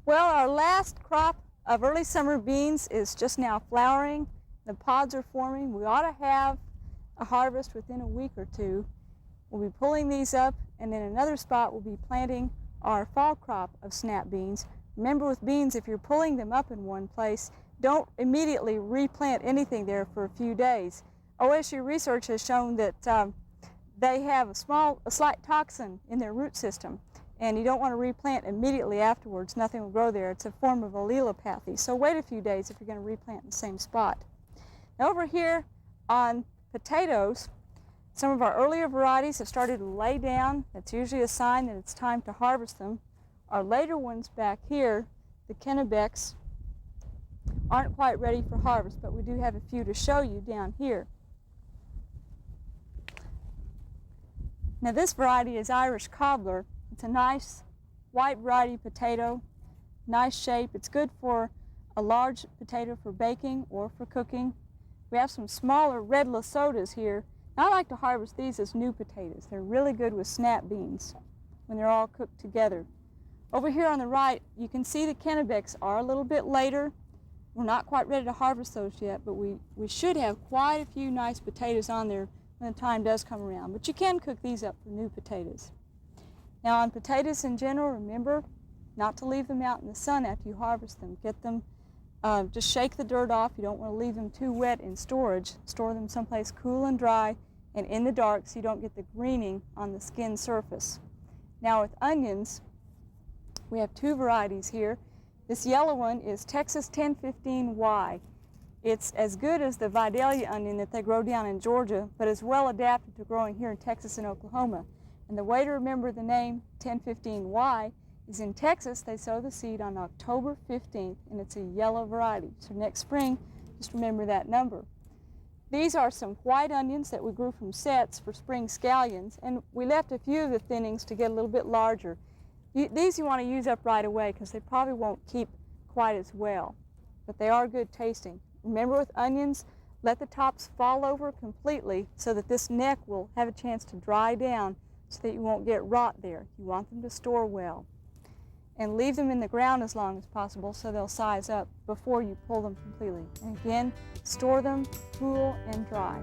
Well, our last crop of early summer beans is just now flowering. The pods are forming. We ought to have a harvest within a week or two. We'll be pulling these up, and in another spot we'll be planting our fall crop of snap beans. Remember, with beans, if you're pulling them up in one place, don't immediately replant anything there for a few days. OSU research has shown that they have a slight toxin in their root system, and you don't want to replant immediately afterwards. Nothing will grow there. It's a form of allelopathy. So wait a few days if you're going to replant in the same spot. Now over here on potatoes, some of our earlier varieties have started to lay down. That's usually a sign that it's time to harvest them. Our later ones back here, the Kennebecs, aren't quite ready for harvest, but we do have a few to show you down here. Now this variety is Irish Cobbler. It's a nice white variety potato, nice shape. It's good for a large potato for baking or for cooking. We have some smaller red Lesotas here. I like to harvest these as new potatoes. They're really good with snap beans when they're all cooked together. Over here on the right, you can see the Kennebecs are a little bit later. We're not quite ready to harvest those yet, but we should have quite a few nice potatoes on there when the time does come around. But you can cook these up for new potatoes. Now on potatoes in general, remember not to leave them out in the sun after you harvest them. Get them, just shake the dirt off. You don't want to leave them too wet in storage. Store them someplace cool and dry and in the dark so you don't get the greening on the skin surface. Now with onions, we have two varieties here. This yellow one is Texas 1015Y. It's as good as the Vidalia onion that they grow down in Georgia, but is well adapted to growing here in Texas and Oklahoma. And the way to remember the name 1015Y is in Texas, they sow the seed on October 15th, and it's a yellow variety. So next spring, just remember that number. These are some white onions that we grew from sets for spring scallions, and we left a few of the thinnings to get a little bit larger. These you want to use up right away because they probably won't keep quite as well, but they are good tasting. Remember with onions, let the tops fall over completely so that this neck will have a chance to dry down so that you won't get rot there. You want them to store well. And leave them in the ground as long as possible so they'll size up before you pull them completely. And again, store them cool and dry.